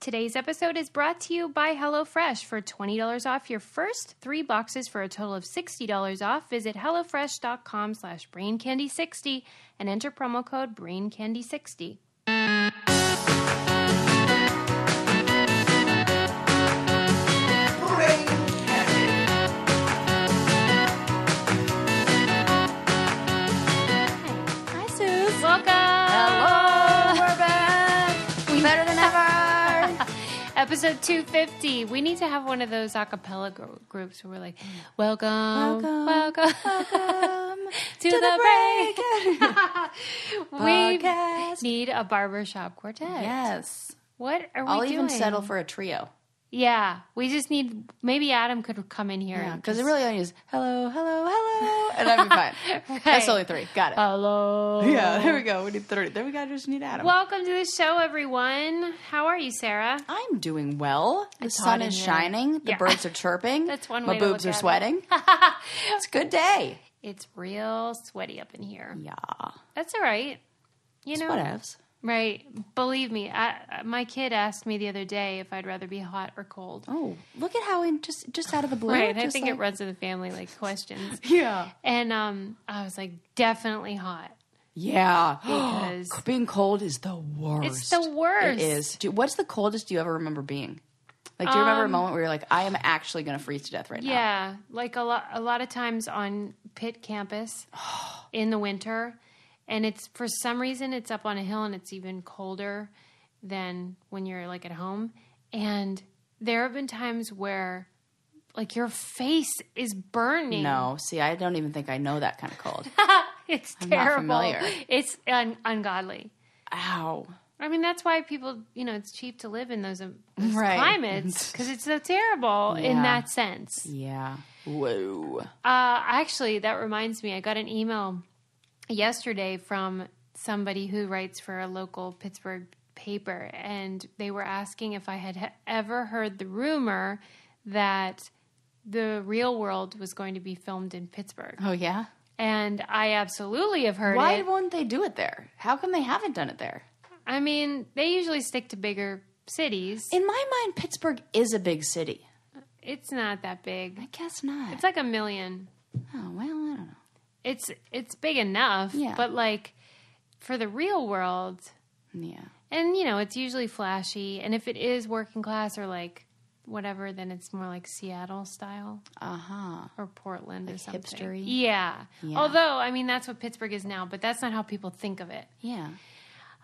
Today's episode is brought to you by HelloFresh. For $20 off your first 3 boxes for a total of $60 off, visit HelloFresh.com/BrainCandy60 and enter promo code BrainCandy60. Hi, Suze. Welcome. Hello, we're back. We better than ever. Episode 250. We need to have one of those a cappella groups where we're like, welcome to the break. We need a barbershop quartet. Yes. What are we I'll doing? even settle for a trio. Yeah. We just need, maybe Adam could come in here. Yeah, and because just- it really only is hello, hello, hello, and I'd be fine. Right. That's only 3. Got it. Hello. Yeah, there we go. We need 30. Then we just need Adam. Welcome to the show, everyone. How are you, Sarah? I'm doing well. The It's hot sun in is here. shining. The Yeah. birds are chirping. That's one My way to boobs look are at it. sweating. It's a good day. It's real sweaty up in here. Yeah. That's all right. You It's know, whatevs. right. Believe me, my kid asked me the other day if I'd rather be hot or cold. Oh, look at how just out of the blue. Right. I just think like, it runs in the family, like questions. Yeah. And I was like, definitely hot. Yeah. Because being cold is the worst. it's the worst. It is. What's the coldest you ever remember being? Like, do you remember a moment where you're like, I am actually going to freeze to death right now? Yeah. Like a lot of times on Pitt campus in the winter. And it's, for some reason, it's up on a hill and it's even colder than when you're like at home. And there have been times where like your face is burning. No. See, I don't even think I know that kind of cold. It's I'm not terrible. familiar. It's ungodly. Ow. I mean, that's why people, it's cheap to live in those Right. climates because it's so terrible in Yeah. that sense. Yeah. Whoa. Actually, that reminds me, I got an email yesterday from somebody who writes for a local Pittsburgh paper, and they were asking if I had ever heard the rumor that The Real World was going to be filmed in Pittsburgh. Oh, yeah? And I absolutely have heard Why it. won't they do it there? How come they haven't done it there? I mean, they usually stick to bigger cities. In my mind, Pittsburgh is a big city. It's not that big. I guess not. It's like 1 million. Oh, well, I don't know. It's big enough, Yeah. but like for the real world, Yeah. and it's usually flashy, and if it is working class or like whatever, then it's more like Seattle style Uh-huh. or Portland or something. hipstery? Yeah. Yeah. Although, I mean, that's what Pittsburgh is now, but that's not how people think of it. Yeah.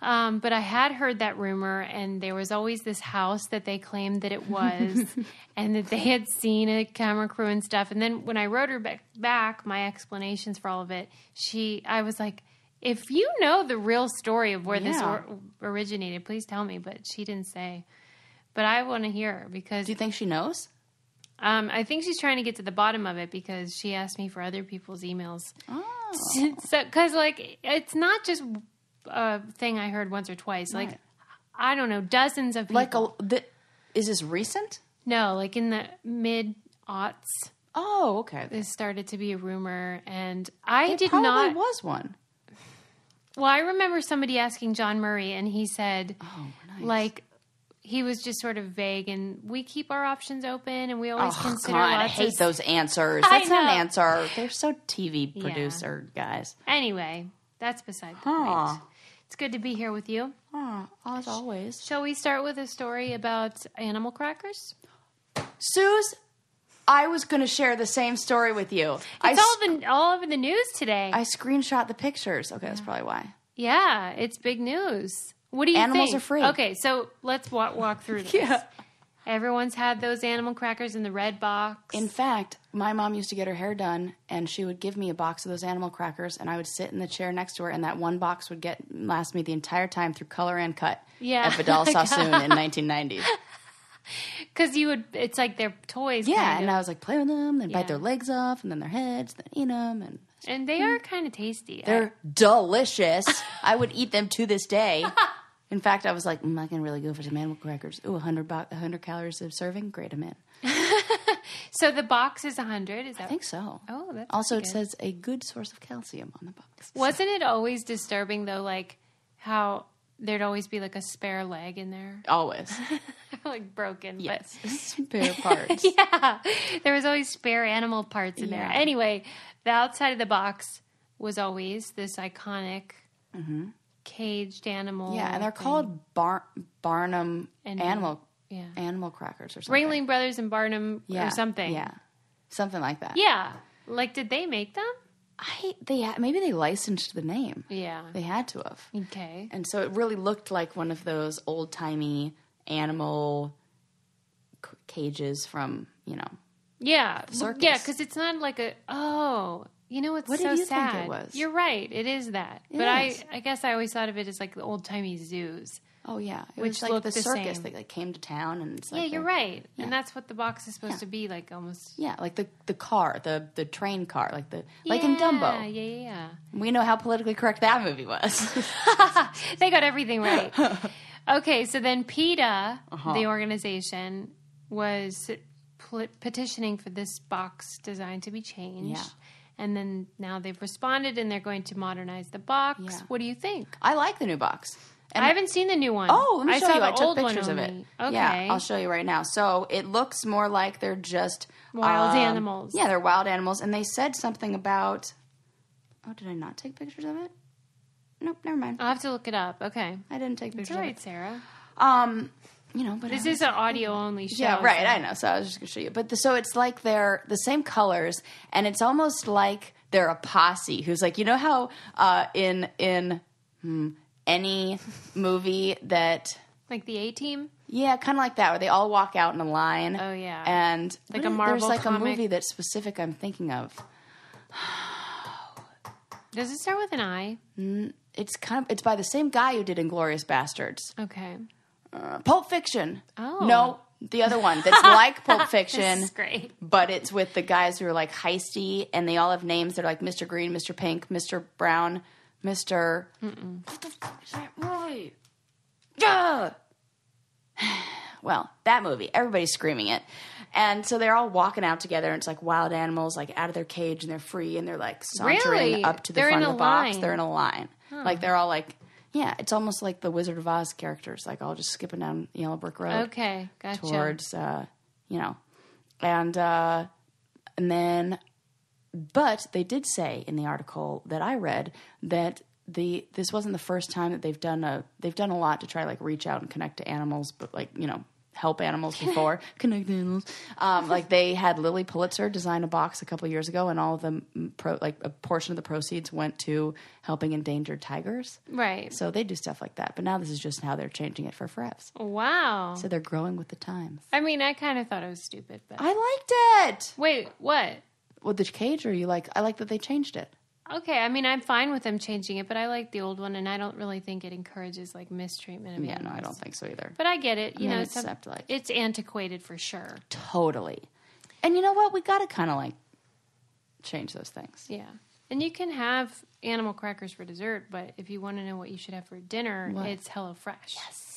But I had heard that rumor, and there was always this house that they claimed that it was, and that they had seen a camera crew and stuff. And then when I wrote her back my explanations for all of it, I was like, if you know the real story of where this Yeah. originated, please tell me. But she didn't say. But I want to hear because Do you think she knows? I think she's trying to get to the bottom of it because she asked me for other people's emails. Oh. So, because like it's not just a thing I heard once or twice. Like Right. I don't know, dozens of people. Is this recent? No, like in the mid-aughts, Oh, okay. this started to be a rumor, and I It did probably not. was one. Well, I remember somebody asking John Murray, and he said, Oh, nice. like, he was just sort of vague, and we keep our options open, and we always Oh, consider God, I lots hate of... those answers. I That's not an know. answer. They're so TV producer guys. Anyway, that's beside the Huh. point. It's good to be here with you. Oh, as always. Shall we start with a story about animal crackers? Suze, I was going to share the same story with you. It's all over the news today. I screenshot the pictures. Okay, that's probably why. Yeah, it's big news. What do you Animals think? are free. Okay, so let's walk through this. Everyone's had those animal crackers in the red box. In fact, my mom used to get her hair done, and she would give me a box of those animal crackers, and I would sit in the chair next to her, and that one box would last me the entire time through color and cut Yeah. at Vidal Sassoon in 1990. Because it's like their toys. Yeah, kind and of. I was like, play with them, then Yeah. bite their legs off, and then their heads, then eat them, And they are kind of tasty. they're delicious. I would eat them to this day. In fact, I was like, I can really go for some animal crackers. Ooh, 100 calories of serving? Great, I'm in. So the box is 100, is that? I think so. Oh, that's Also, it good. says a good source of calcium on the box. Wasn't it always disturbing, though, like how there'd always be like a spare leg in there? Always. like broken. Yes. Spare parts. But yeah. There was always spare animal parts in there. Anyway, the outside of the box was always this iconic caged animal. Yeah, and they're called Barnum animal crackers or something. Ringling Brothers and Barnum or something. Yeah, something like that. Yeah. Like, did they make them? Maybe they licensed the name. Yeah. They had to have. Okay. And so it really looked like one of those old-timey animal cages from, Yeah. circus. Yeah, because it's not like you know what's What so did you sad? think it was? You're right. It is that. It but is. I guess I always thought of it as like the old-timey zoos. Oh, yeah. It Which was like looked the the circus same. that like, came to town. And it's like Yeah, you're right. Yeah. And that's what the box is supposed to be, like almost. Yeah, like the car, the train car, like in Dumbo. Yeah. We know how politically correct that movie was. They got everything right. Okay, so then PETA, the organization, was petitioning for this box design to be changed. Yeah. And then now they've responded and they're going to modernize the box. Yeah. What do you think? I like the new box. And I haven't seen the new one. Oh, let me show saw you. the I took old one pictures of it. only. Okay. Yeah, I'll show you right now. So it looks more like they're just Wild animals. Yeah, they're wild animals. And they said something about. Oh, did I not take pictures of it? Nope, never mind. I'll have to look it up. Okay. I didn't take pictures It's all of right, it. Sarah. But This is an audio only show. Yeah, right. so- I know. So I was just gonna show you. But so it's like they're the same colors, and it's almost like they're a posse who's like, how in any movie that. Like the A-Team? Yeah, kind of like that, where they all walk out in a line. Oh, yeah. And Like a Marvel there's like comic. a movie that's specific I'm thinking of. Does it start with an I? It's by the same guy who did Inglourious Bastards. Okay. Pulp Fiction. Oh. No, the other one that's like Pulp Fiction. This is great. But it's with the guys who are like heisty, and they all have names that are like Mr. Green, Mr. Pink, Mr. Brown, Mr. What the fuck is that movie? Yeah. Well, that movie, everybody's screaming it. And so they're all walking out together, and it's like wild animals, like out of their cage, and they're free, and they're like sauntering Really? up to the They're front in of a the box. line. They're in a line. Like they're all like, yeah, it's almost like the Wizard of Oz characters, like all just skipping down Yellow Brick Road. Okay, gotcha. Towards, and then, but they did say in the article that I read that this wasn't the first time that they've done a lot to try to like reach out and connect to animals, but like, help animals before. Connect animals. Like they had Lily Pulitzer design a box a couple of years ago, and all of them, a portion of the proceeds went to helping endangered tigers. Right. So they do stuff like that. But now this is just how they're changing it for Frevs. Wow. So they're growing with the times. I mean, I kind of thought it was stupid, but... I liked it. Wait, what? With the cage, or I like that they changed it. Okay, I mean, I'm fine with them changing it, but I like the old one, and I don't really think it encourages, like, mistreatment of Yeah, animals. no, I don't think so either. But I get it. You know, except, like- it's antiquated for sure. Totally. And you know what? We got to kind of like change those things. Yeah. And you can have animal crackers for dessert, but if you want to know what you should have for dinner, it's HelloFresh. Yes.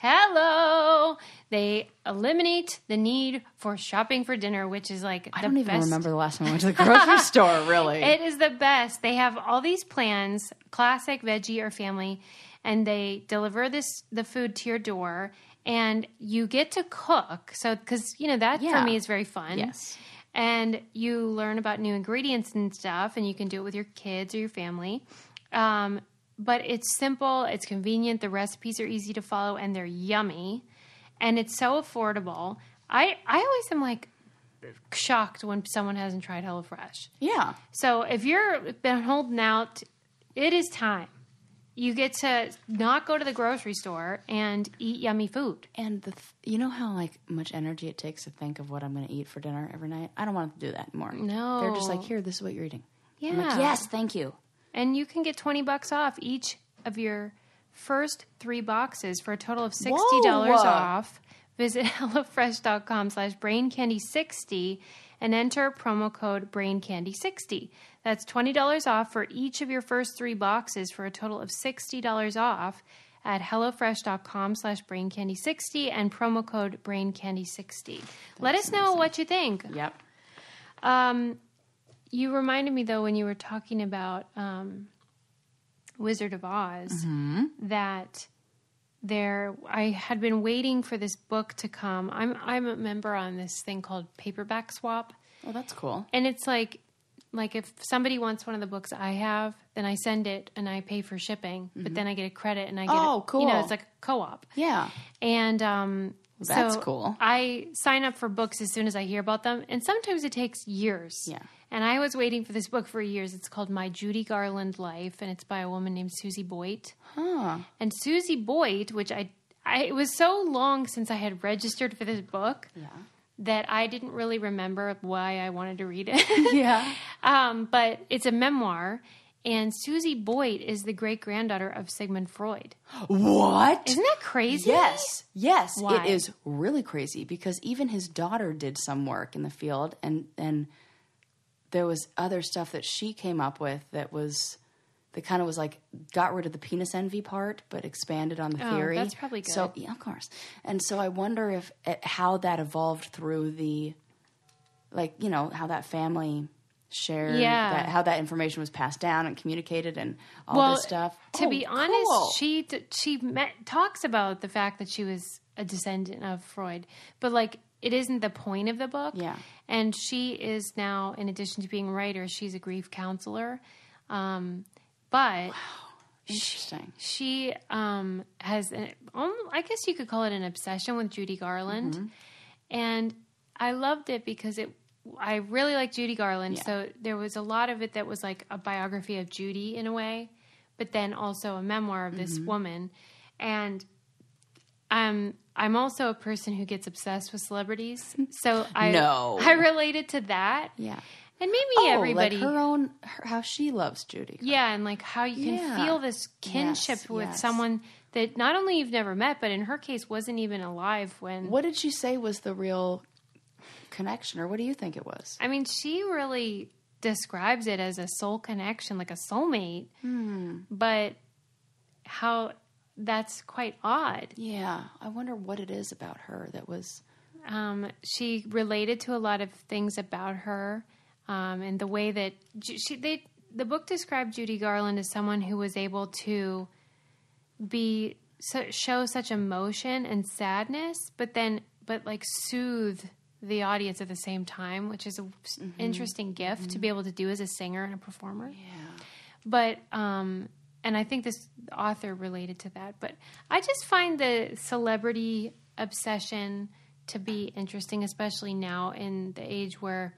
Hello! They eliminate the need for shopping for dinner, which is like I the don't even best. remember the last time I went to the grocery store, really. It is the best. They have all these plans, classic, veggie, or family, and they deliver the food to your door, and you get to cook. So, because, that for me is very fun. Yes. And you learn about new ingredients and stuff, and you can do it with your kids or your family. But it's simple, it's convenient, the recipes are easy to follow, and they're yummy. And it's so affordable. I always am like shocked when someone hasn't tried HelloFresh. Yeah. So if you've been holding out, it is time. You get to not go to the grocery store and eat yummy food. And you know how like much energy it takes to think of what I'm going to eat for dinner every night? I don't want to do that anymore. No. They're just like, here, this is what you're eating. Yeah. I'm like, yes, thank you. And you can get $20 off each of your first 3 boxes for a total of $60 off. Visit HelloFresh.com/BrainCandy60 and enter promo code BrainCandy60. That's $20 off for each of your first 3 boxes for a total of $60 off at HelloFresh.com/BrainCandy60 and promo code BrainCandy60. Let us know what you think. Yep. You reminded me, though, when you were talking about Wizard of Oz, that I had been waiting for this book to come. I'm a member on this thing called Paperback Swap. Oh, that's cool. And it's like if somebody wants one of the books I have, then I send it and I pay for shipping, but then I get a credit and I get cool. It's like a co-op. Yeah. And that's so cool. I sign up for books as soon as I hear about them, and sometimes it takes years. Yeah. And I was waiting for this book for years. It's called My Judy Garland Life, and it's by a woman named Susie Boyd. Huh. And Susie Boyd, which it was so long since I had registered for this book that I didn't really remember why I wanted to read it. Yeah. But it's a memoir. And Susie Boyd is the great-granddaughter of Sigmund Freud. What? Isn't that crazy? Yes. Why? It is really crazy because even his daughter did some work in the field, and there was other stuff that she came up with that kind of was like got rid of the penis envy part, but expanded on the theory. That's probably good. So yeah, of course. And so I wonder how that evolved through how that family shared, how that information was passed down and communicated and all this stuff. To be honest, cool. she talks about the fact that she was a descendant of Freud, but like it isn't the point of the book. Yeah. And she is now, in addition to being a writer, she's a grief counselor. But interesting. She has, I guess you could call it an obsession with Judy Garland. Mm-hmm. And I loved it because I really like Judy Garland. Yeah. So there was a lot of it that was like a biography of Judy in a way, but then also a memoir of this woman. And I'm also a person who gets obsessed with celebrities. So I related to that. Yeah. And maybe everybody. Like how she loves Judy. Yeah, and like how you can feel this kinship with someone that not only you've never met, but in her case wasn't even alive when. What did she say was the real connection, or what do you think it was? I mean, she really describes it as a soul connection, like a soulmate. But how that's quite odd. Yeah, I wonder what it is about her that was. She related to a lot of things about her. And the way that the book described Judy Garland as someone who was able to show such emotion and sadness, but like soothe the audience at the same time, which is an interesting gift to be able to do as a singer and a performer. Yeah. But and I think this author related to that. But I just find the celebrity obsession to be interesting, especially now in the age where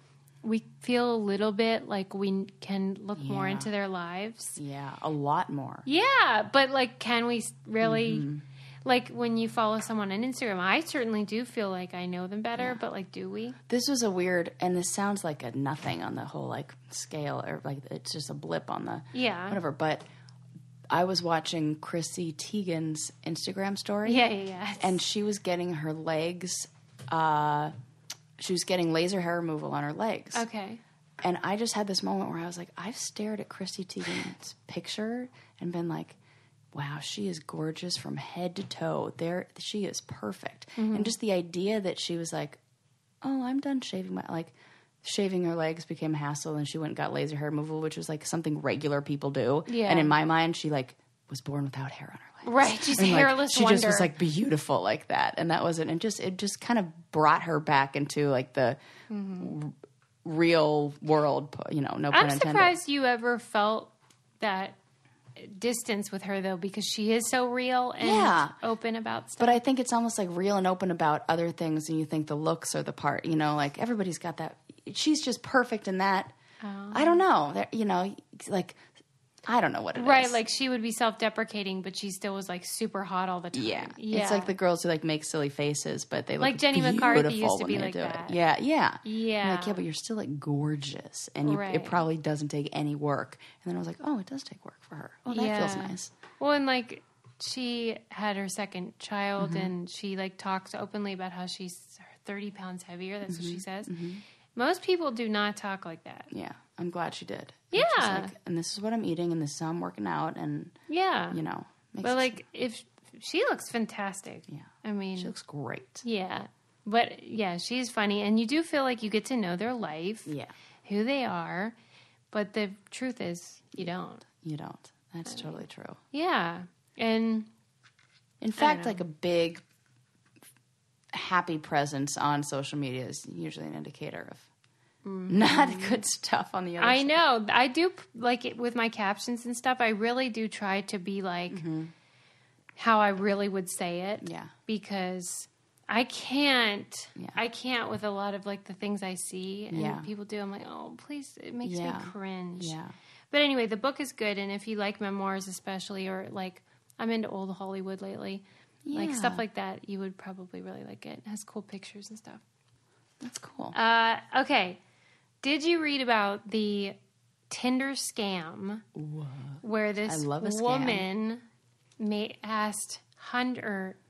we feel a little bit like we can look more into their lives. Yeah, a lot more. Yeah, but like, can we really, like when you follow someone on Instagram, I certainly do feel like I know them better, but like, do we? This was a weird, and this sounds like a nothing on the whole like scale, or like it's just a blip on the whatever, but I was watching Chrissy Teigen's Instagram story. Yeah. And she was getting her legs, she was getting laser hair removal on her legs. Okay. And I just had this moment where I was like, I've stared at Chrissy Teigen's picture and been like, wow, she is gorgeous from head to toe. She is perfect. And just the idea that she was like, oh, I'm done shaving shaving her legs became a hassle, and she went and got laser hair removal, which was like something regular people do. Yeah. And in my mind, she like was born without hair on her legs. Right, she's a hairless she wonder. just was like beautiful like that, and that wasn't. And it just kind of brought her back into like the real world. No pun intended. I'm surprised you ever felt that distance with her though, because she is so real and open about stuff. But I think it's almost like real and open about other things, and you think the looks are the part. Like everybody's got that. She's just perfect in that. I don't know. Like. I don't know what it is. Right, like she would be self-deprecating, but she still was like super hot all the time. Yeah. It's like the girls who like make silly faces, but they look like Jenny beautiful McCarthy used to be when they like do that. it. Yeah. You're like, yeah, but you're still like gorgeous, and it probably doesn't take any work. And then I was like, oh, it does take work for her. Oh, that feels nice. Well, and like she had her second child, and she like talks openly about how she's 30 pounds heavier. That's what she says. Most people do not talk like that. Yeah, I'm glad she did. Yeah. Like, and this is what I'm eating, and this is how I'm working out, and But like, if she looks fantastic. Yeah. I mean, she looks great. Yeah. But yeah, she's funny, and you do feel like you get to know their life. Yeah. Who they are. But the truth is, you don't. You don't. That's totally true. Yeah. And In fact, like a big happy presence on social media is usually an indicator of not good stuff on the other side. I know. I do, like, it with my captions and stuff, I really do try to be like how I really would say it. Yeah. Because I can't with a lot of, like, the things I see and people do. I'm like, oh, please, it makes me cringe. Yeah. But anyway, the book is good. And if you like memoirs especially, or, like, I'm into old Hollywood lately, like, stuff like that, you would probably really like it. It has cool pictures and stuff. That's cool. Okay. Did you read about the Tinder scam where this woman asked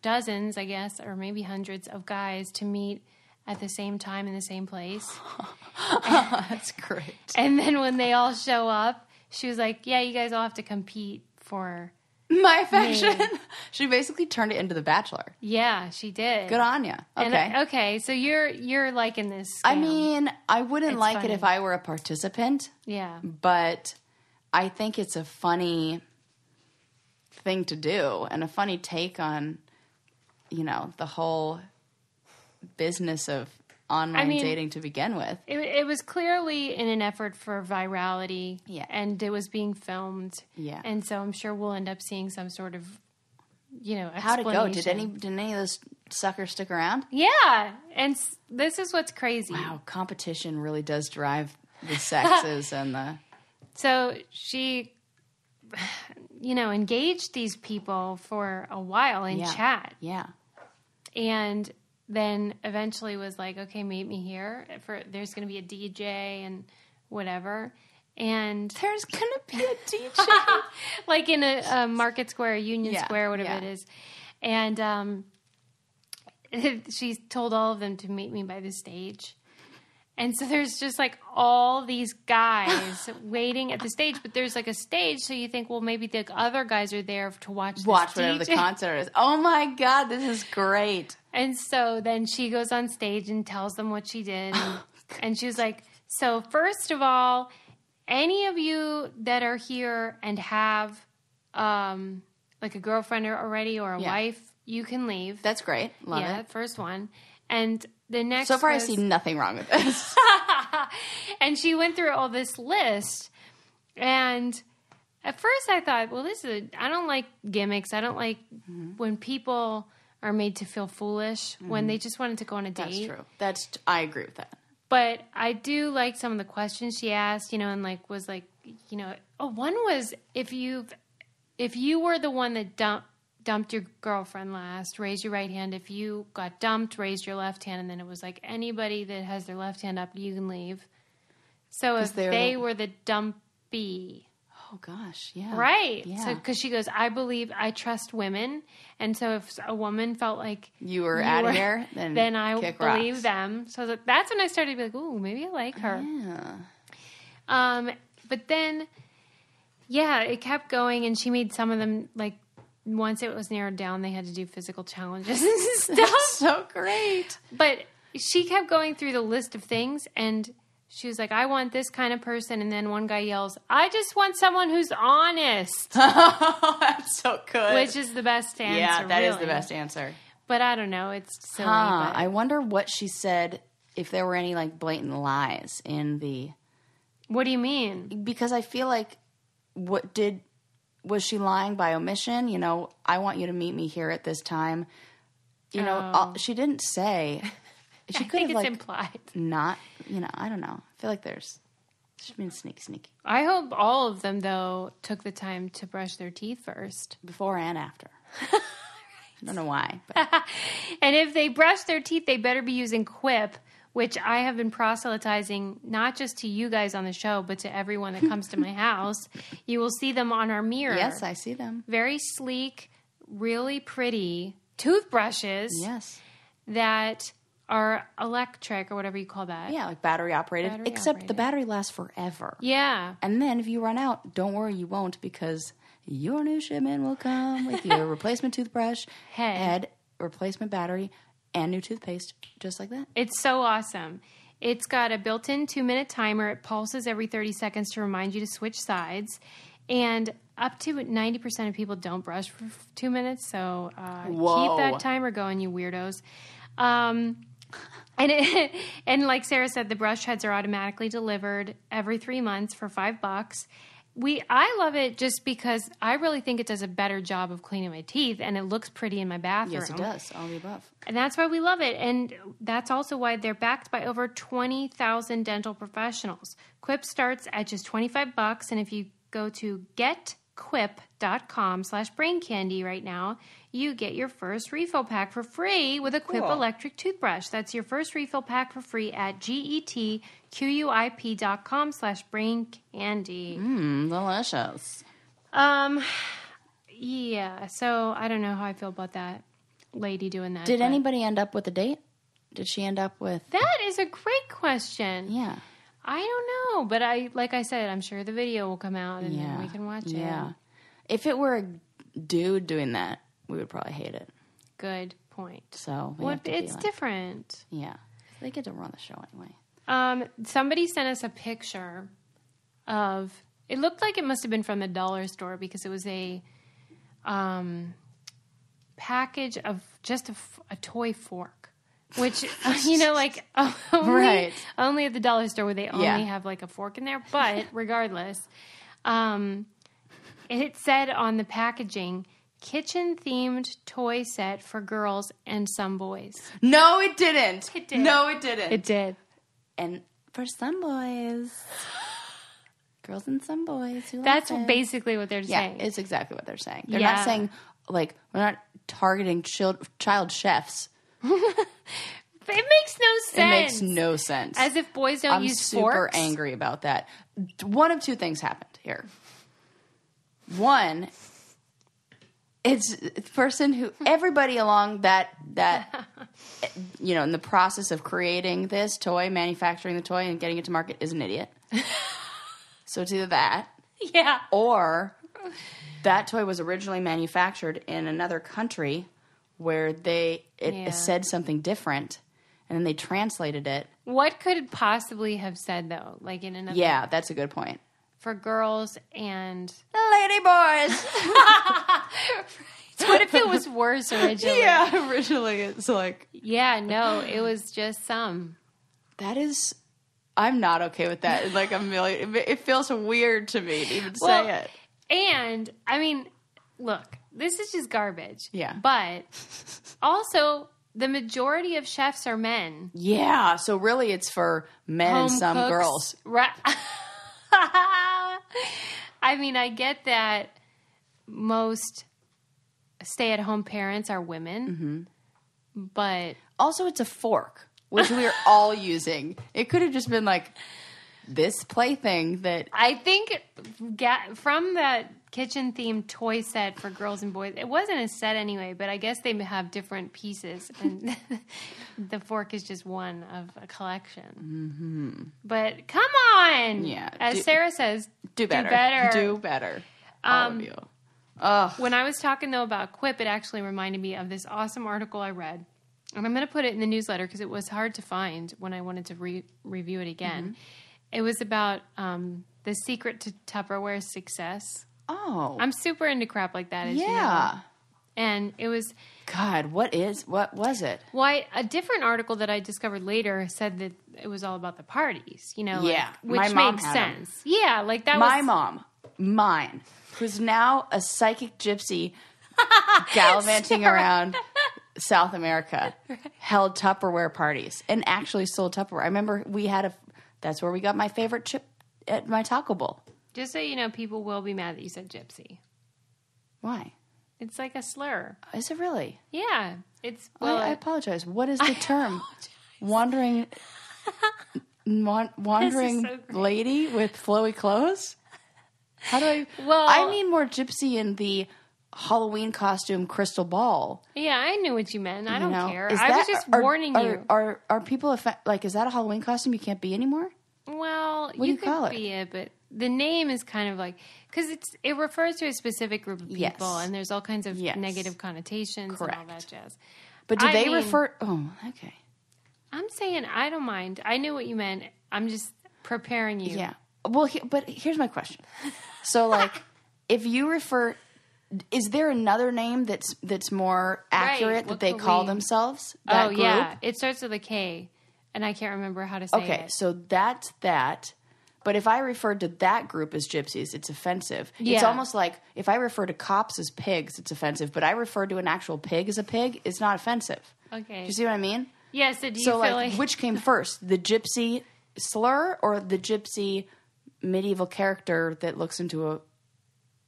dozens, I guess, or maybe hundreds of guys to meet at the same time in the same place? That's great. And then when they all show up, she was like, yeah, you guys all have to compete for my affection. She basically turned it into The Bachelor. Yeah, she did. Good on ya. Okay. Okay, so you're liking this scam. I mean, I wouldn't like funny. it if I were a participant. Yeah. But I think it's a funny thing to do and a funny take on, the whole business of online dating to begin with. It was clearly in an effort for virality. Yeah. And it was being filmed. Yeah. And so I'm sure we'll end up seeing some sort of, explanation. How'd it go? Did any of those suckers stick around? Yeah. And this is what's crazy. Wow, competition really does drive the sexes and the... So she, engaged these people for a while in chat. Yeah. And then eventually was like, okay, meet me here. There's going to be a DJ and whatever. And there's going to be a DJ. like in a Market Square, Union Square, whatever it is. And she told all of them to meet me by the stage. And so there's just like all these guys waiting at the stage, but there's like a stage, so you think, well, maybe the other guys are there to watch whatever the concert is. Oh my God, this is great. And so then she goes on stage and tells them what she did. And she was like, so first of all, any of you that are here and have like a girlfriend already or a wife, you can leave. That's great. Love it. Yeah, first one. And the next So far, I see nothing wrong with this. And she went through all this list. And at first I thought, well, I don't like gimmicks. I don't like when people are made to feel foolish when they just wanted to go on a date. That's true. I agree with that. But I do like some of the questions she asked, and like was like, one was if you were the one that dumped your girlfriend last, raise your right hand. If you got dumped, raise your left hand. And then it was like anybody that has their left hand up, you can leave. So if they were the dumpy. Oh, gosh. Yeah. Right. Yeah. So, because she goes, I trust women. And so if a woman felt like you were out of here, then I believe them. So that's when I started to be like, ooh, maybe I like her. Yeah. But then, it kept going. And she made some of them, like, once it was narrowed down, they had to do physical challenges and stuff. That's so great. But she kept going through the list of things, and she was like, I want this kind of person. And then one guy yells, I just want someone who's honest. That's so good. Which is the best answer. Yeah, that is the best answer. But I don't know. It's silly. I wonder what she said, if there were any like blatant lies in the... What do you mean? Because I feel like, was she lying by omission? I want you to meet me here at this time. She didn't say... She could have, it's implied. Not, I don't know. I feel like she's being sneaky. I hope all of them, though, took the time to brush their teeth first. Before and after. I don't know why. But. And if they brush their teeth, they better be using Quip, which I have been proselytizing not just to you guys on the show, but to everyone that comes to my house. You will see them on our mirror. Yes, I see them. Very sleek, really pretty toothbrushes. Yes. That... are electric or whatever you call that. Yeah, like battery operated. Except the battery lasts forever. Yeah. And then if you run out, don't worry, you won't, because your new shipment will come with your replacement toothbrush, head, replacement battery, and new toothpaste, just like that. It's so awesome. It's got a built-in 2-minute timer. It pulses every 30 seconds to remind you to switch sides. And up to 90% of people don't brush for 2 minutes, so Whoa. keep that timer going, you weirdos. And like Sarah said, the brush heads are automatically delivered every 3 months for $5. I love it just because I really think it does a better job of cleaning my teeth, and it looks pretty in my bathroom. Yes, it does. All the above. And that's why we love it. And that's also why they're backed by over 20,000 dental professionals. Quip starts at just $25. And if you go to getquip.com/braincandy right now, you get your first refill pack for free with a Quip electric toothbrush. That's your first refill pack for free at getquip.com/braincandy. Delicious. Yeah, so I don't know how I feel about that lady doing that. Did anybody end up with a date? Did she end up with... That is a great question. Yeah. I don't know, but like I said, I'm sure the video will come out and then we can watch it. Yeah. If it were a dude doing that, we would probably hate it. Good point. So it's different. Yeah. They get to run the show anyway. Somebody sent us a picture of... It looked like it must have been from the dollar store because it was a package of just a toy fork. Which, like, only at the dollar store would they only have, like, a fork in there. But regardless, it said on the packaging, kitchen-themed toy set for girls and some boys. No, it didn't. It did. No, it didn't. It did. And for some boys, girls and some boys who That's like it. basically what they're saying. Yeah, it's exactly what they're saying. They're not saying, like, we're not targeting child chefs. It makes no sense. It makes no sense. As if boys don't use forks. I'm super angry about that. One of two things happened here. One, it's the person who, everybody along that in the process of creating this toy, manufacturing the toy and getting it to market is an idiot. So it's either that. Yeah. Or that toy was originally manufactured in another country where it said something different, and then they translated it. What could it possibly have said, though? Like in another... Yeah, that's a good point. For girls and... Lady boys! What if it was worse originally? Yeah, originally it's like... Yeah, no, it was just some. That is... I'm not okay with that. Like it feels weird to me to even say it. And, I mean, look, this is just garbage. Yeah. But also, the majority of chefs are men. Yeah, so really it's for men and some cooks, girls. Right. I mean, I get that most stay-at-home parents are women, but... Also, it's a fork, which we are all using. It could have just been like this plaything that... I think from that kitchen-themed toy set for girls and boys, it wasn't a set anyway, but I guess they have different pieces, and the fork is just one of a collection. Mm-hmm. But come on! Yeah. As Sarah says, do better. Do better. All of you. When I was talking, though, about Quip, it actually reminded me of this awesome article I read. And I'm going to put it in the newsletter because it was hard to find when I wanted to review it again. Mm-hmm. It was about the secret to Tupperware's success. Oh. I'm super into crap like that, as you know. And it was... God, what was it? Well, a different article that I discovered later said that it was all about the parties, Yeah. like, which My mom makes had sense. Them. Yeah, like that mine, who's now a psychic gypsy gallivanting around South America, held Tupperware parties and actually sold Tupperware. I remember that's where we got my favorite chip at my Taco Bowl. Just so you know, people will be mad that you said gypsy. Why? It's like a slur. Is it really? Yeah. It's I apologize. What is the term? Wandering lady with flowy clothes? How do I... Well, I mean more gypsy in the Halloween costume crystal ball. Yeah, I knew what you meant. I don't care. I was just warning you. Are people... Like, is that a Halloween costume you can't be anymore? Well, what do you call be it, but the name is kind of like... Because it refers to a specific group of people, and there's all kinds of negative connotations and all that jazz. But do they refer... Oh, okay. I'm saying I don't mind. I knew what you meant. I'm just preparing you. Yeah. Well, but here's my question. So, like, if you refer, is there another name that's more accurate that they call themselves? That group? Yeah. It starts with a K, and I can't remember how to say it. Okay, so that's that. But if I refer to that group as gypsies, it's offensive. Yeah. It's almost like if I refer to cops as pigs, it's offensive. But I refer to an actual pig as a pig, it's not offensive. Okay. Do you see what I mean? Yeah, so do you feel like... which came first? The gypsy slur or the gypsy medieval character that looks into a...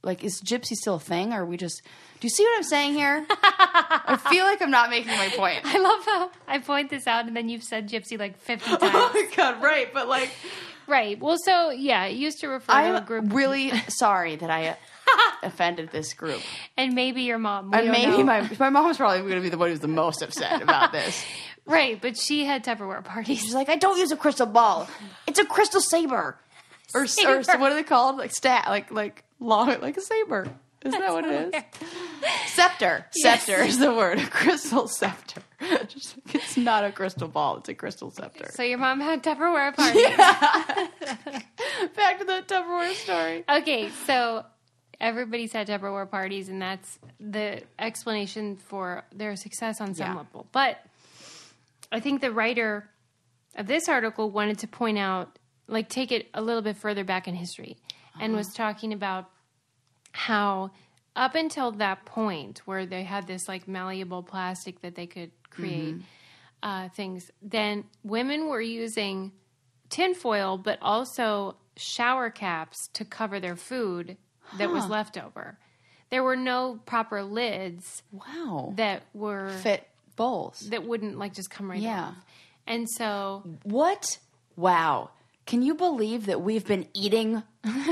Like, is gypsy still a thing? Or are we just... Do you see what I'm saying here? I feel like I'm not making my point. I love how I point this out and then you've said gypsy like 50 times. Oh my God, right. But like... Right. Well, so, yeah, it used to refer to a group. I'm really sorry that I offended this group. And maybe your mom. And maybe my mom's probably going to be the one who's the most upset about this. Right, but she had Tupperware parties. She's like, I don't use a crystal ball. It's a crystal saber. Or what are they called? Like long, like a saber. Isn't that what it is? Scepter. Yes. Scepter is the word. A crystal scepter. It's not a crystal ball. It's a crystal scepter. So your mom had Tupperware parties. Yeah. Back to the Tupperware story. Okay, so everybody's had Tupperware parties, and that's the explanation for their success on some level. But I think the writer of this article wanted to point out, like, take it a little bit further back in history, and was talking about how up until that point where they had this like malleable plastic that they could create things, then women were using tinfoil, but also shower caps to cover their food that was left over. There were no proper lids. Wow. That were fit bowls that wouldn't like just come right off. And so what? Wow. Can you believe that we've been eating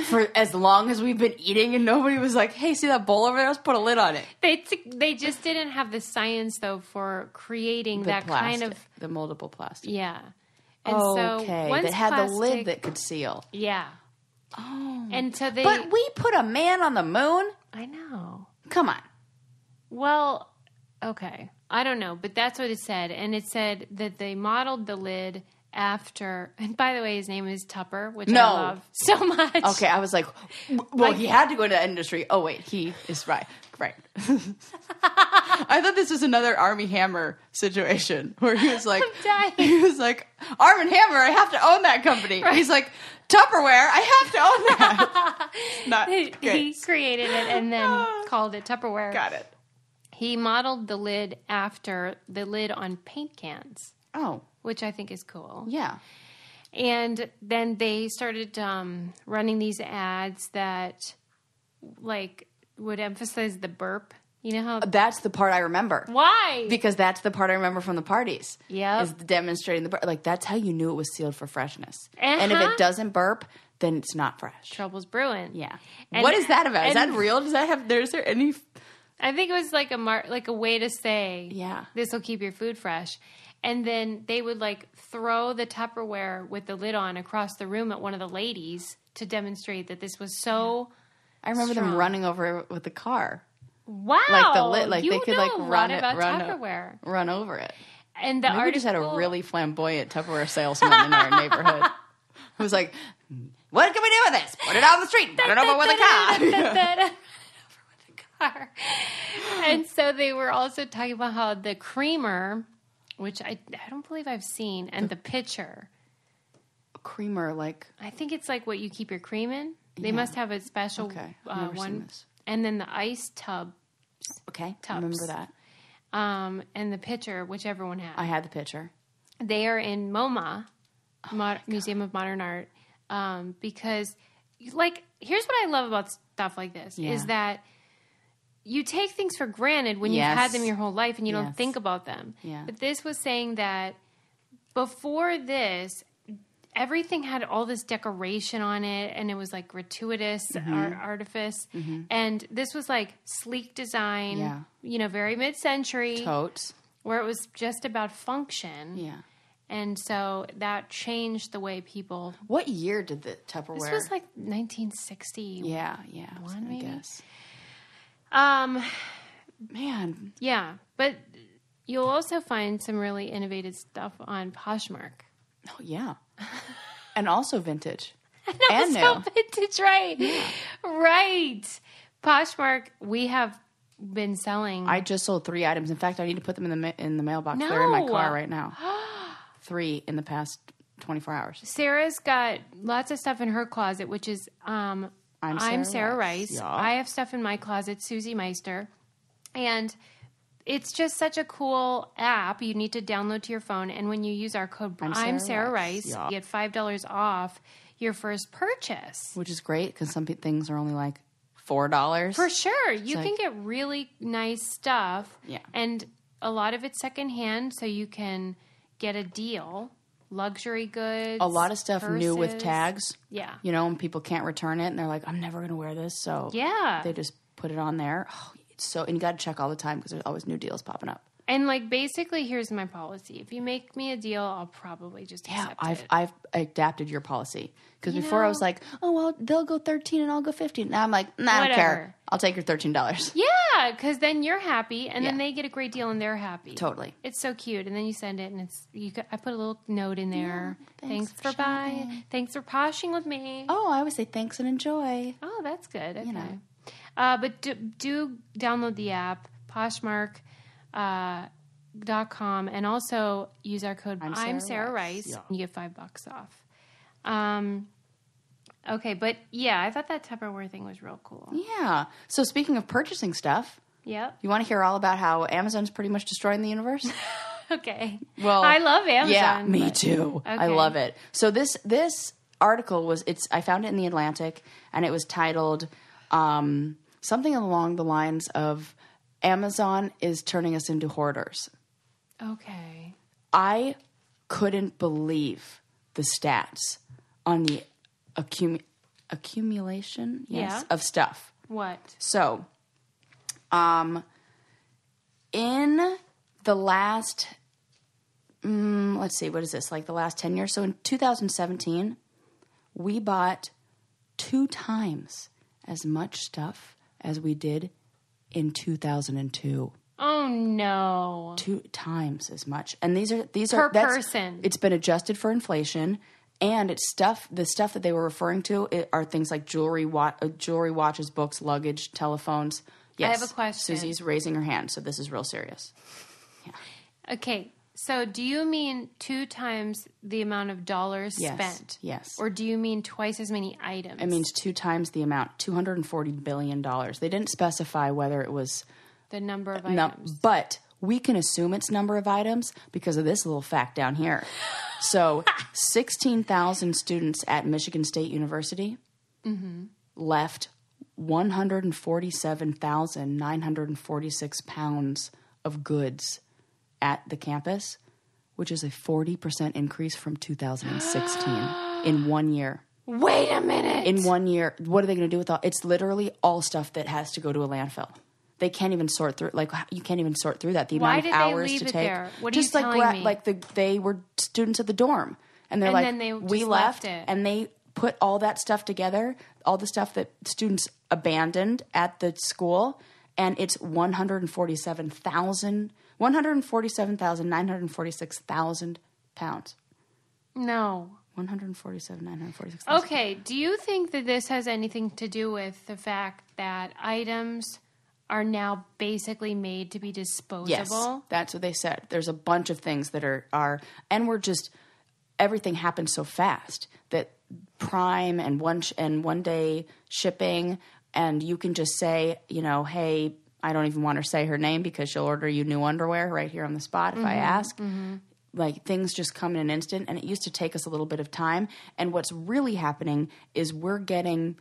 for as long as we've been eating and nobody was like, hey, see that bowl over there? Let's put a lid on it. They just didn't have the science, though, for creating that plastic, kind of... The moldable plastic. Yeah. And okay. So that had the lid that could seal. Yeah. Oh. And so they... But we put a man on the moon? I know. Come on. Well, okay. I don't know, but that's what it said. And it said that they modeled the lid... after, and by the way, his name is Tupper, which I love so much. Okay, I was like, well, he had to go into that industry. Oh, wait, he is right. Right. I thought this was another Army Hammer situation where he was like, Arm & Hammer, I have to own that company. Right. He's like, Tupperware, I have to own that. Not good. He created it and then called it Tupperware. Got it. He modeled the lid after the lid on paint cans. Oh. Which I think is cool. Yeah. And then they started running these ads that, like, would emphasize the burp. You know how... That's the part I remember. Why? Because that's the part I remember from the parties. Yeah. Is demonstrating the burp. Like, that's how you knew it was sealed for freshness. And if it doesn't burp, then it's not fresh. Trouble's brewing. Yeah. What is that about? Is that real? Does that have... Is there any... I think it was like a way to say, this will keep your food fresh. And then they would, like, throw the Tupperware with the lid on across the room at one of the ladies to demonstrate that this was so I remember them running over it with the car. Wow. Like the lid, like they could, like, run over it. And the article... we just had a really flamboyant Tupperware salesman in our neighborhood who was like, what can we do with this? Put it out on the street. Put it over with a car. And so they were also talking about how the creamer... which I don't believe I've seen, and the pitcher. Creamer, like... I think it's like what you keep your cream in. They must have a special one. And then the ice tub. Okay, tubs. I remember that. And the pitcher, which everyone had. I had the pitcher. They are in MoMA, Museum of Modern Art, because, like, here's what I love about stuff like this, is that you take things for granted when you've had them your whole life and you don't think about them. Yeah. But this was saying that before this, everything had all this decoration on it and it was like gratuitous artifice. Mm-hmm. And this was like sleek design, very mid-century. Totes. Where it was just about function. Yeah. And so that changed the way people... What year did the Tupperware... This was like 1960. Yeah, I guess. Man. Yeah, but you'll also find some really innovative stuff on Poshmark. Oh, yeah. And also vintage. And also new. vintage, right? Right. Poshmark, we have been selling. I just sold 3 items. In fact, I need to put them in the mailbox. They're in my car right now. 3 in the past 24 hours. Sarah's got lots of stuff in her closet, which is I'm Sarah Rice. Yeah. I have stuff in my closet, Susie Meister. And it's just such a cool app you need to download to your phone. And when you use our code I'm Sarah Rice, yeah. you get $5 off your first purchase. Which is great because some things are only like $4. For sure. You can get really nice stuff. Yeah. And a lot of it's secondhand, so you can get a deal. Luxury goods. A lot of stuff purses. new with tags. Yeah. You know, and people can't return it and they're like, I'm never going to wear this. So yeah. they just put it on there. Oh, and you got to check all the time because there's always new deals popping up. And like basically, here's my policy: if you make me a deal, I'll probably just accept it. I've adapted your policy because before I was like, oh well, they'll go 13 and I'll go 15. Now I'm like, nah, I don't care. I'll take your $13. Yeah, because then you're happy, and then they get a great deal, and they're happy. Totally, it's so cute. And then you send it, and I put a little note in there. Yeah, thanks for buying. Thanks for poshing with me. Oh, I always say thanks and enjoy. Oh, that's good. Okay. You know. But do download the app Poshmark. .com and also use our code I'm Sarah Rice. Yeah. And you get $5 off. Okay, but yeah, I thought that Tupperware thing was real cool. Yeah. So speaking of purchasing stuff, yep. You want to hear all about how Amazon's pretty much destroying the universe? Okay. Well, I love Amazon. Yeah, me too. Okay. I love it. So this article I found it in the Atlantic, and it was titled something along the lines of Amazon is turning us into hoarders. Okay. I couldn't believe the stats on the accumulation of stuff. What? So, in the last, let's see, what is this? Like the last 10 years? So in 2017, we bought 2 times as much stuff as we did in 2002. Oh no! 2 times as much, and these are per person. It's been adjusted for inflation, and it's stuff. The stuff that they were referring to are things like jewelry, watches, books, luggage, telephones. Yes, I have a question. Susie's raising her hand, so this is real serious. Yeah. Okay, so do you mean 2 times the amount of dollars spent? Yes. Or do you mean twice as many items? It means 2 times the amount, $240 billion. They didn't specify whether it was the number of items. But we can assume it's number of items because of this little fact down here. So 16,000 students at Michigan State University left 147,946 pounds of goods at the campus, which is a 40% increase from 2016 in 1 year. Wait a minute. In 1 year, what are they going to do with all? It's literally all stuff that has to go to a landfill. They can't even sort through. Like you can't even sort through that. The amount of hours to take. There? What are you telling me? Like they were students at the dorm, and they're like, we left it, and they put all that stuff together, all the stuff that students abandoned at the school, and it's 147,946,000 pounds. No. 147,946. Okay. Do you think that this has anything to do with the fact that items are now basically made to be disposable? Yes, that's what they said. There's a bunch of things that are and we're just, everything happens so fast that Prime and one day shipping, and you can just say, hey, I don't even want her to say her name because she'll order you new underwear right here on the spot if I ask. Mm-hmm. Like things just come in an instant, and it used to take us a little bit of time. And what's really happening is we're getting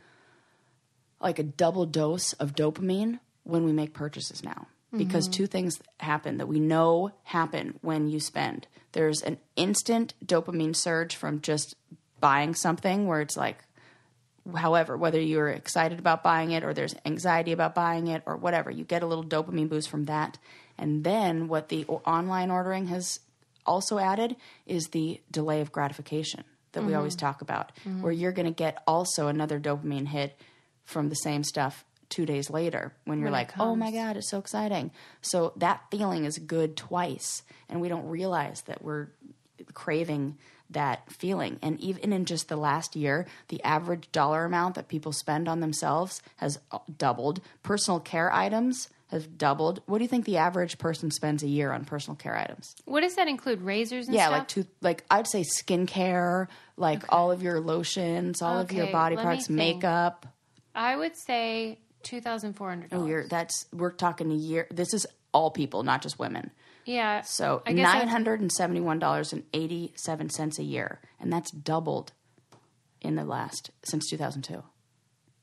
like a double dose of dopamine when we make purchases now, because 2 things happen that we know happen when you spend. There's an instant dopamine surge from just buying something where it's like, however, whether you're excited about buying it or there's anxiety about buying it or whatever, you get a little dopamine boost from that. And then what the online ordering has also added is the delay of gratification that we always talk about, where you're going to get also another dopamine hit from the same stuff 2 days later when you're like, oh my God, it's so exciting. So that feeling is good twice, and we don't realize that we're craving that feeling. And even in just the last year, the average dollar amount that people spend on themselves has doubled. Personal care items have doubled. What do you think the average person spends a year on personal care items? What does that include? Razors and Yeah, stuff? like I'd say skincare, like all of your lotions, all of your body products, makeup. I would say $2,400. Oh, we're talking a year. This is all people, not just women. Yeah. So $971.87 a year, and that's doubled since 2002.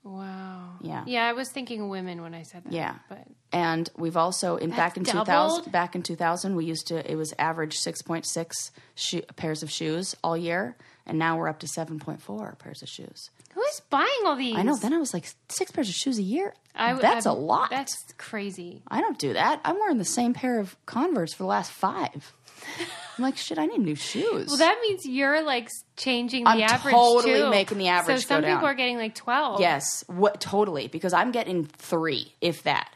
Wow. Yeah. Yeah, I was thinking women when I said that. Yeah. But and we've also back in doubled? 2000 it was average 6.6 pairs of shoes all year, and now we're up to 7.4 pairs of shoes. Who's buying all these? I know. Then I was like, 6 pairs of shoes a year? That's a lot. That's crazy. I don't do that. I'm wearing the same pair of Converse for the last 5. I'm like, shit, I need new shoes. Well, that means you're like changing the average totally too. making the average So some go down. people are getting like 12. Yes, totally, because I'm getting 3, if that.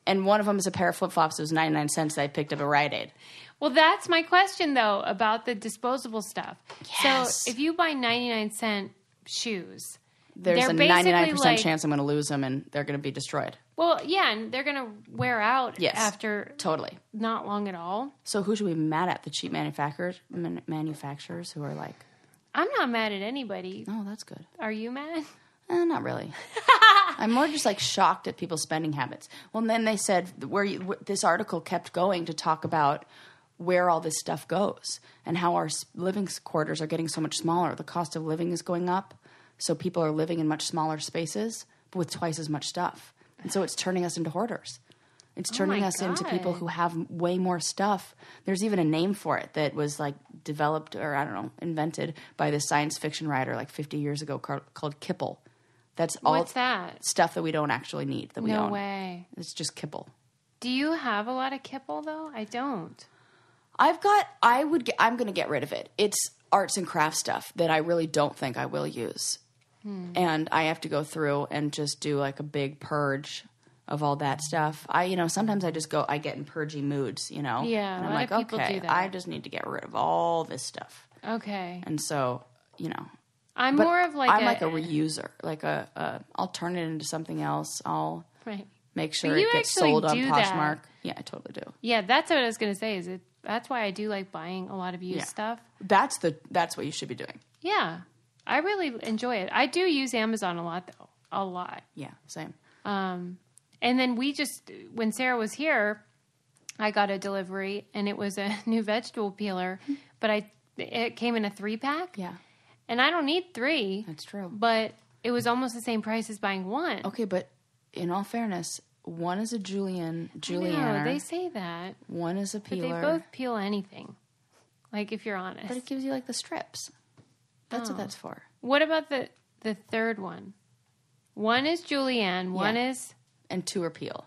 And one of them is a pair of flip-flops. It was 99 cents that I picked up at Rite Aid. Well, that's my question, though, about the disposable stuff. Yes. So if you buy 99-cent shoes, there's they're a basically 99% chance I'm going to lose them and they're going to be destroyed. Well, yeah, and they're going to wear out after totally not long at all. So who should we be mad at? The cheap manufacturers who are like... I'm not mad at anybody. Oh, that's good. Are you mad? Not really. I'm more just like shocked at people's spending habits. Well, and then they said this article kept going to talk about where all this stuff goes and how our living quarters are getting so much smaller. The cost of living is going up, so people are living in much smaller spaces but with twice as much stuff. And so it's turning us into hoarders. It's turning us into people who have way more stuff. There's even a name for it that was like developed or, I don't know, invented by this science fiction writer like 50 years ago called Kipple. That's all. What's that? Stuff that we don't actually need that we own. No way. It's just Kipple. Do you have a lot of Kipple though? I don't. I'm going to get rid of it. It's arts and crafts stuff that I really don't think I will use. And I have to go through and just do like a big purge of all that stuff. Sometimes I get in purgy moods, Yeah, and I'm like, okay, do that. I just need to get rid of all this stuff. Okay. And so, I'm more of like I'm a reuser. Like I'll turn it into something else. I'll make sure it gets sold on Poshmark. Yeah, I totally do. Yeah, that's what I was going to say. That's why I do like buying a lot of used stuff. That's what you should be doing. Yeah, I really enjoy it. I do use Amazon a lot though, a lot. Yeah, same. And then when Sarah was here, I got a delivery and it was a new vegetable peeler, but it came in a 3-pack. Yeah. And I don't need 3. That's true. But it was almost the same price as buying 1. Okay, but in all fairness, one is a julienner. I know, they say that. One is a peeler. But they both peel anything. Like, if you're honest. But it gives you, like, the strips. That's what that's for. What about the third one? One is julienne, one is... And 2 are peel.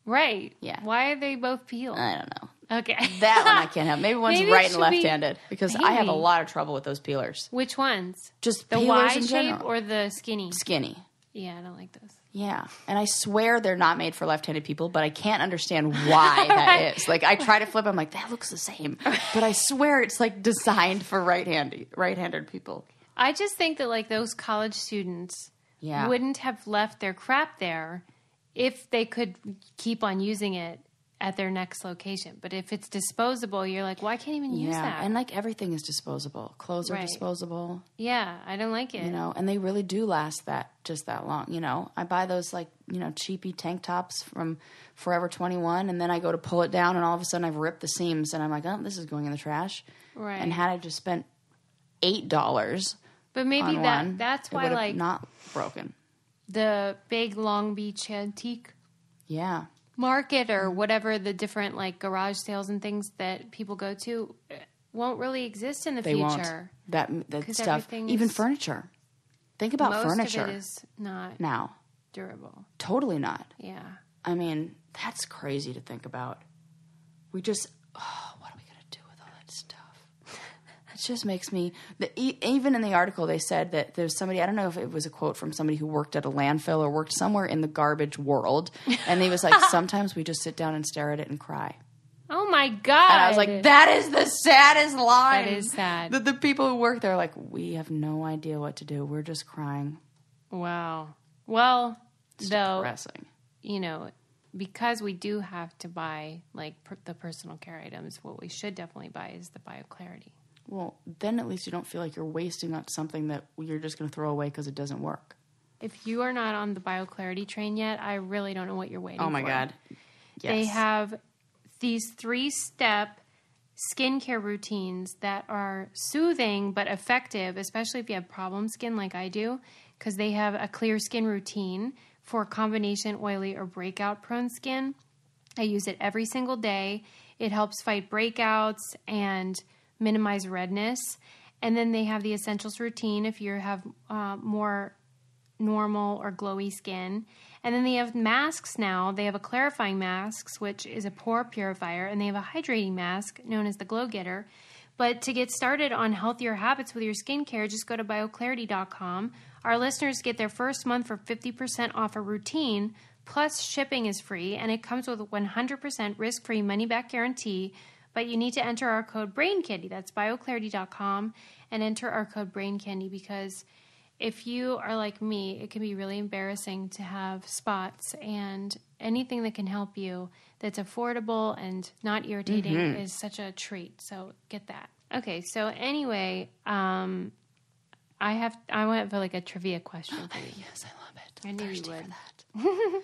Right. Yeah. Why are they both peel? I don't know. Okay. That one I can't have. Maybe one's Maybe right and left-handed. Because I have a lot of trouble with those peelers. Which ones? Just the peelers Y in shape general. or the skinny? Skinny. Yeah, I don't like those. Yeah. And I swear they're not made for left-handed people, but I can't understand why that is. Like, I try to flip, I'm like, that looks the same. But I swear it's, like, designed for right-handed people. I just think that, like, those college students wouldn't have left their crap there if they could keep on using it at their next location. But if it's disposable, you're like, well, I can't even use that. And like everything is disposable. Clothes are disposable. Yeah, I don't like it. And they really do last just that long. I buy those like, cheapy tank tops from Forever 21 and then I go to pull it down and all of a sudden I've ripped the seams and I'm like, oh, this is going in the trash. Right. And had I just spent $8 but maybe that's why like not broken. The big Long Beach antique market or whatever the different like garage sales and things that people go to won't really exist in the future. Won't. That stuff, even furniture. Think about furniture. Most of it is not now durable. Totally not. Yeah. I mean, that's crazy to think about. We just, what are we going to do with all that stuff? It just makes me, even in the article they said that there's somebody, I don't know if it was a quote from somebody who worked at a landfill or worked somewhere in the garbage world. And he was like, sometimes we just sit down and stare at it and cry. Oh my God. And I was like, that is the saddest line. That is sad. The people who work there are like, we have no idea what to do. We're just crying. Wow. Well, It's though, depressing. you know, because we do have to buy like the personal care items, what we should definitely buy is the BioClarity. Well, then at least you don't feel like you're wasting on something that you're just going to throw away because it doesn't work. If you are not on the BioClarity train yet, I really don't know what you're waiting for. Oh, my God. Yes. They have these 3-step skincare routines that are soothing but effective, especially if you have problem skin like I do, because they have a clear skin routine for combination oily or breakout prone skin. I use it every single day. It helps fight breakouts and minimize redness. And then they have the essentials routine if you have more normal or glowy skin. And then they have masks now. They have a clarifying mask, which is a pore purifier, and they have a hydrating mask known as the Glow Getter. But to get started on healthier habits with your skincare, just go to bioclarity.com. Our listeners get their first month for 50% off a routine, plus shipping is free, and it comes with a 100% risk-free money-back guarantee. But you need to enter our code BRAINCANDY. That's bioclarity.com, and enter our code BRAINCANDY, because if you are like me, it can be really embarrassing to have spots, and anything that can help you that's affordable and not irritating is such a treat. So get that. Okay, so anyway, I have like a trivia question for you. Yes, I love it. I knew you Thirsty would. for that.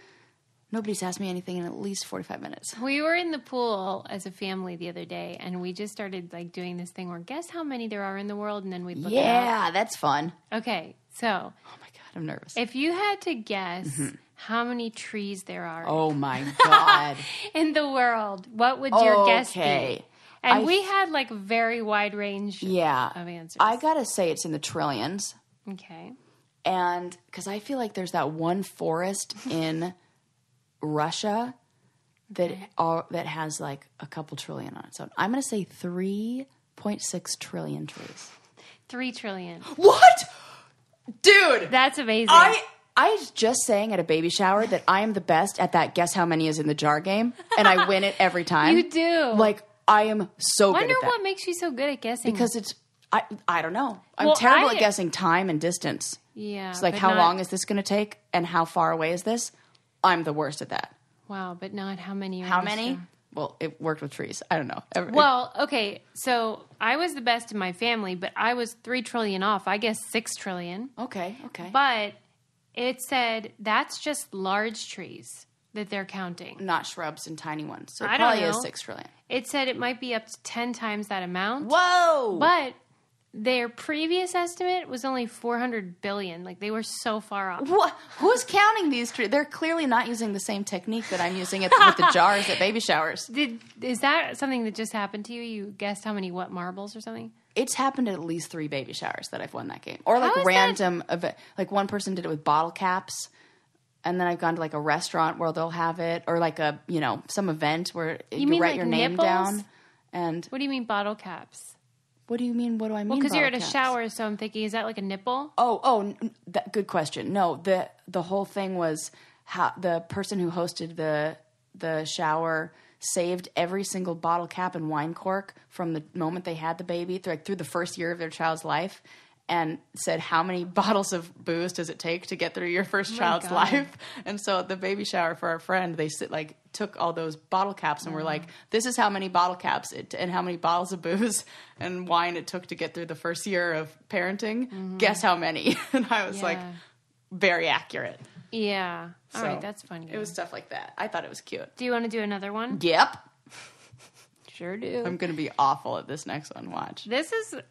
Nobody's asked me anything in at least 45 minutes. We were in the pool as a family the other day, and we just started like doing this thing where guess how many there are in the world, and then we'd look it up. Yeah, that's fun. Okay, so Oh my God, I'm nervous. if you had to guess how many trees there are Oh my God. in the world, what would your guess be? Okay. And we had like a very wide range Yeah. of answers. I gotta say it's in the trillions. Okay. And because I feel like there's that one forest in Russia that has like a couple trillion on it. So I'm gonna say 3.6 trillion trees. 3 trillion. What? Dude! That's amazing. I was just saying at a baby shower that I am the best at that guess how many is in the jar game, and I win it every time. You do. Like, I am so good Wonder at that. what makes you so good at guessing. Because it's, I don't know. I'm Well, terrible at guessing time and distance. Yeah. It's like, but how not- long is this going to take, and how far away is this? I'm the worst at that. Wow, but not how many are How in this many? jar. Well, it worked with trees. I don't know. Well, okay, so I was the best in my family, but I was 3 trillion off. I guess 6 trillion. Okay. But it said that's just large trees that they're counting. Not shrubs and tiny ones. So it I don't probably know. is 6 trillion. It said it might be up to 10 times that amount. Whoa! But their previous estimate was only 400 billion. Like, they were so far off. What? Who's counting these trees? They're clearly not using the same technique that I'm using with the jars at baby showers. Is that something that just happened to you? You guessed how many marbles or something? It's happened at least 3 baby showers that I've won that game. Or like How is random event. Like one person did it with bottle caps. And then I've gone to like a restaurant where they'll have it. Or like a, some event where you mean write like your name nipples? down. And What do you mean bottle caps? what do you mean? What do I mean? Well, because you're at a bottle caps? shower, so I'm thinking, is that like a nipple? Good question. No, the whole thing was how the person who hosted the shower saved every single bottle cap and wine cork from the moment they had the baby through the first year of their child's life, and said, how many bottles of booze does it take to get through your first child's God. life? And so at the baby shower for our friend, they took all those bottle caps and were like, this is how many bottle caps and how many bottles of booze and wine it took to get through the first year of parenting. Guess how many? And I was like, very accurate. Yeah. All So right, that's fun. It was stuff like that. I thought it was cute. Do you want to do another one? Yep. Sure do. I'm going to be awful at this next one. Watch.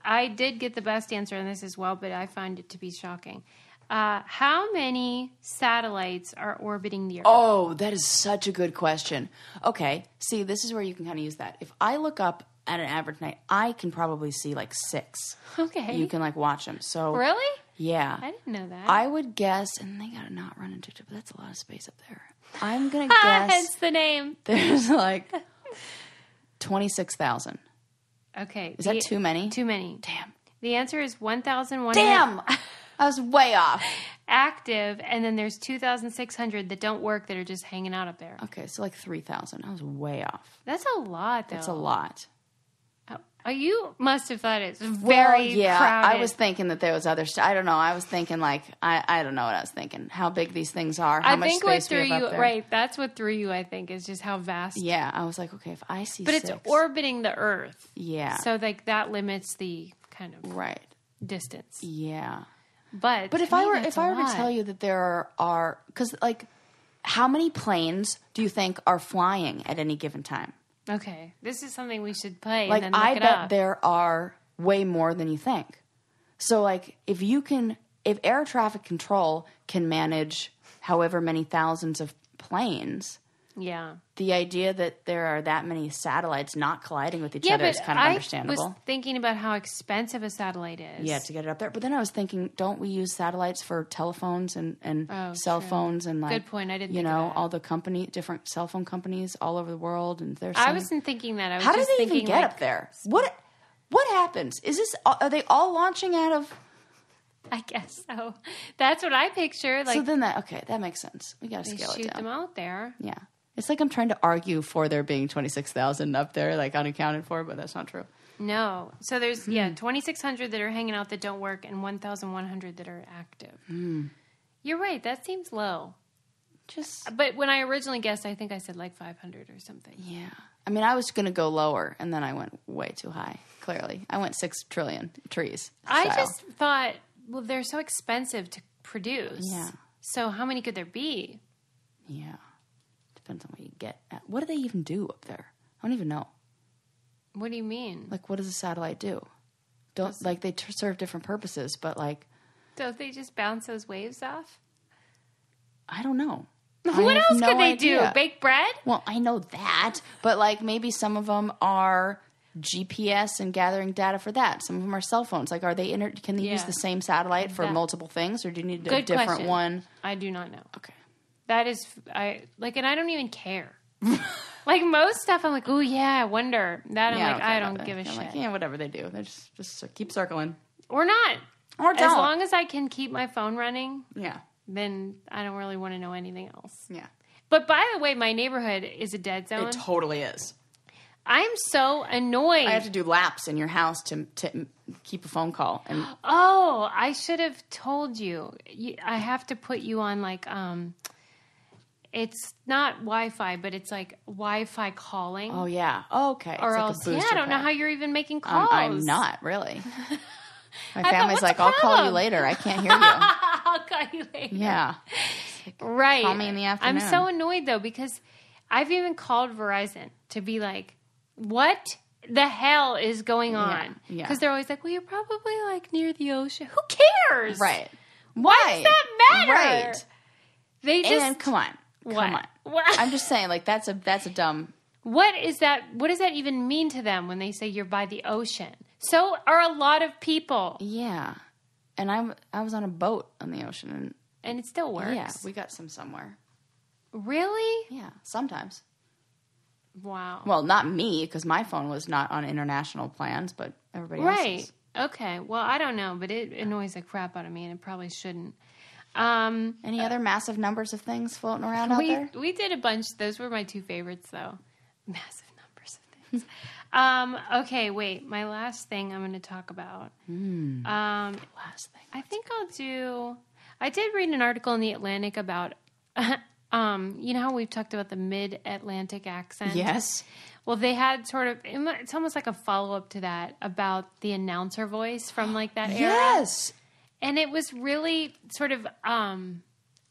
I did get the best answer on this as well, but I find it to be shocking. How many satellites are orbiting the Earth? Oh, that is such a good question. Okay. See, this is where you can kind of use that. If I look up at an average night, I can probably see like 6. Okay. You can watch them. So Really? yeah. I didn't know that. I would guess, and they got to not run into it, but that's a lot of space up there. I'm going to guess Hence the name. there's 26,000. Okay. Is that too many? Too many. Damn. The answer is 1,100. Damn! I was way off. active, and then there's 2,600 that don't work that are just hanging out up there. Okay, so like 3,000. I was way off. That's a lot, though. That's a lot. You must have thought it's very crowded. I was thinking that there was other stuff. I don't know. I was thinking like, I don't know what I was thinking. How big these things are, how much space we have up there. Right, that's what threw you, I think, is just how vast. Yeah, I was like, okay, if I see But 6. it's orbiting the Earth. Yeah. So like that limits the kind of right distance. Yeah. But if I were to tell you that there are, because like, how many planes do you think are flying at any given time? Okay, this is something we should play. Like, and then look I it bet up. there are way more than you think. So, like, if air traffic control can manage however many thousands of planes, yeah, the idea that there are that many satellites not colliding with each other is kind of understandable. I was thinking about how expensive a satellite is. Yeah, to get it up there. But then I was thinking, don't we use satellites for telephones and cell phones and like, good point. I didn't think of that. all the different cell phone companies all over the world, and there's. I wasn't thinking that. I was how just do they thinking even get up there? What happens? Is this? Are they all launching out of? I guess so. That's what I picture. Like, so then that makes sense. We got to scale it down. Shoot them out there. Yeah. It's like I'm trying to argue for there being 26,000 up there, like unaccounted for, but that's not true. No. So there's, 2,600 that are hanging out that don't work and 1,100 that are active. You're right. That seems low. But when I originally guessed, I think I said like 500 or something. Yeah. I mean, I was going to go lower, and then I went way too high, clearly. I went 6 trillion trees. I just thought, well, they're so expensive to produce. Yeah. So how many could there be? Yeah. Depends on what you get at. What do they even do up there? I don't even know. What do you mean? Like, what does a satellite do? They serve different purposes, but like... Don't they just bounce those waves off? I don't know. What else could they do? Bake bread? Well, I know that, but like maybe some of them are GPS and gathering data for that. Some of them are cell phones. Like, are they can they use the same satellite for multiple things, or do you need a different one? I do not know. Okay. That is, and I don't even care. Like most stuff, I'm like, oh yeah, I wonder. That I don't give a shit. Like, yeah, whatever they do, they just keep circling. Or not. Or don't. As long as I can keep my phone running. Yeah. Then I don't really want to know anything else. Yeah. But by the way, my neighborhood is a dead zone. It totally is. I'm so annoyed. I have to do laps in your house to keep a phone call. And I should have told you. I have to put you on like it's not Wi-Fi, but it's like Wi-Fi calling. Oh yeah. Oh, okay. Or else, I don't know how you're even making calls. I'm not really. My family's like, I'll call you later. I can't hear you. I'll call you later. Yeah. Right. Call me in the afternoon. I'm so annoyed though because I've even called Verizon to be like, what the hell is going on? Yeah. Because they're always like, well, you're probably like near the ocean. Who cares? Right. Why does that matter? Right. They just... And come on. What? Come on. What? I'm just saying, like, that's a dumb... What is that? What does that even mean to them when they say you're by the ocean? So are a lot of people. Yeah. And I was on a boat on the ocean. And it still works. Yeah, we got some somewhere. Really? Yeah, sometimes. Wow. Well, not me, because my phone was not on international plans, but everybody else is. Okay. Well, I don't know, but it annoys the crap out of me, and it probably shouldn't. Any other massive numbers of things floating around out there? We did a bunch. Those were my two favorites, though. Massive numbers of things. Okay, wait. My last thing I'm going to talk about. Last thing. I think I did read an article in The Atlantic about... you know how we've talked about the mid-Atlantic accent? Yes. Well, they had sort of, it's almost like a follow-up to that about the announcer voice from like that era. Yes. And it was really sort of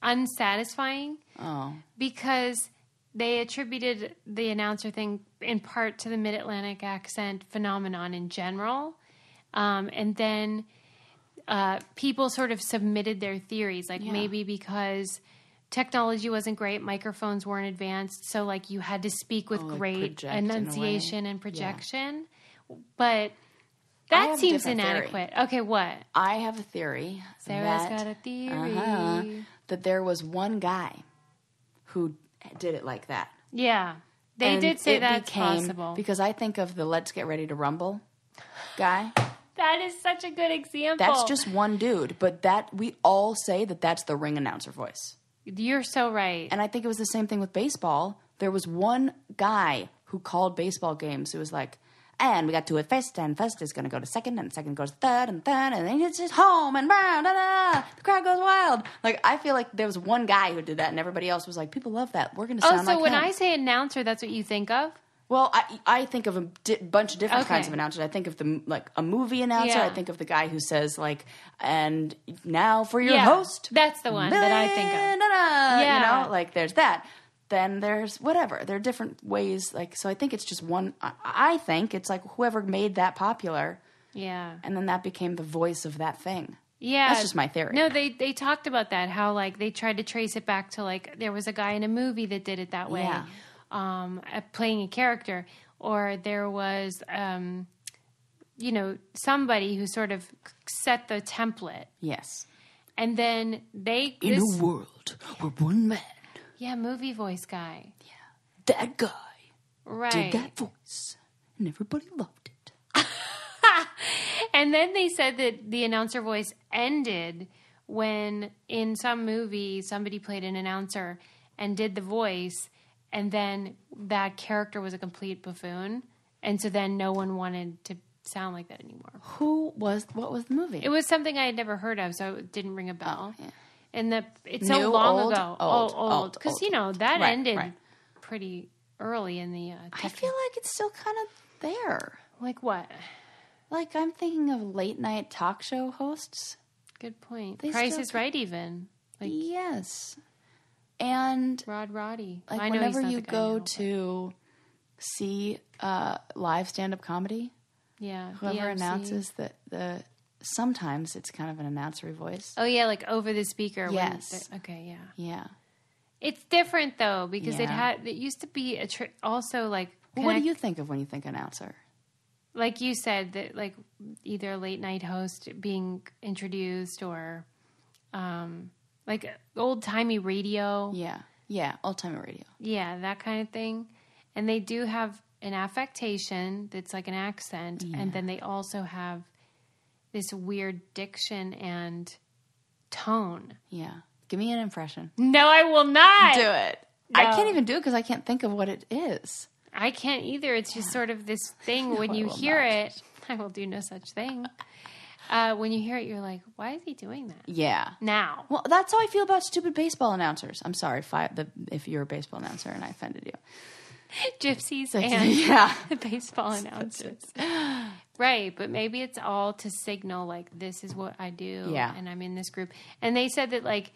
unsatisfying. Oh. Because they attributed the announcer thing in part to the mid-Atlantic accent phenomenon in general. And then people sort of submitted their theories, like maybe because... technology wasn't great. Microphones weren't advanced. So, like, you had to speak with great enunciation and projection. Yeah. But that seems inadequate. Theory. Okay, what? I have a theory. Sarah's got a theory. That there was one guy who did it like that. Yeah. They did say that's possible. Because I think of the Let's Get Ready to Rumble guy. That is such a good example. That's just one dude, but that we all say that that's the ring announcer voice. You're so right. And I think it was the same thing with baseball. There was one guy who called baseball games who was like, and we got to it first, and first is going to go to second, and second goes to third, and then it's just home, and blah, da, da. The crowd goes wild. Like, I feel like there was one guy who did that, and everybody else was like, people love that. We're going to sound like him. So when I say announcer, that's what you think of? Well, I think of a bunch of different kinds of announcers. I think of a movie announcer. Yeah. I think of the guy who says like, and now for your host. That's the one that I think of. Yeah. You know, like there's that. Then there's whatever. There are different ways. Like, so I think it's just one. I think it's like whoever made that popular. Yeah. And then that became the voice of that thing. Yeah. That's just my theory. No, they talked about that. How like they tried to trace it back to like there was a guy in a movie that did it that way. Yeah. Playing a character, or there was, somebody who sort of set the template. Yes. And then in a world where one man. Yeah, movie voice guy. Yeah. That guy. Right. Did that voice. And everybody loved it. And then they said that the announcer voice ended when in some movie somebody played an announcer and did the voice, and then that character was a complete buffoon, and so then no one wanted to sound like that anymore. What was the movie? It was something I had never heard of, so it didn't ring a bell. Oh, yeah. And it's New, so long old, ago. old. Because, that Right, ended right. pretty early in the... I feel like it's still kind of there. Like what? Like, I'm thinking of late-night talk show hosts. Good point. They Price still- is Right even. Like Yes. And Roddy. like I know he's whenever not you the guy go now, but- to see live stand-up comedy, Yeah, whoever BMC. announces sometimes it's kind of an announcery voice. Oh, yeah, like over the speaker. Yes. Okay, yeah. Yeah. It's different, though, because Yeah. it used to be also, like... What do you think of when you think announcer? Like you said, that like either a late night host being introduced or like old timey radio. Yeah. Yeah. Old-time radio. Yeah, that kind of thing. And they do have an affectation that's like an accent. Yeah. And then they also have this weird diction and tone. Yeah. Give me an impression. No, I will not. Do it. No. I can't even do it because I can't think of what it is. I can't either. It's just sort of this thing when you I will hear not. it. I will do no such thing. When you hear it, you're like, why is he doing that? Yeah. Now. Well, that's how I feel about stupid baseball announcers. I'm sorry if you're a baseball announcer and I offended you. Gypsies and Yeah. baseball announcers. Right, but maybe it's all to signal, like, this is what I do, Yeah. and I'm in this group. And they said that, like,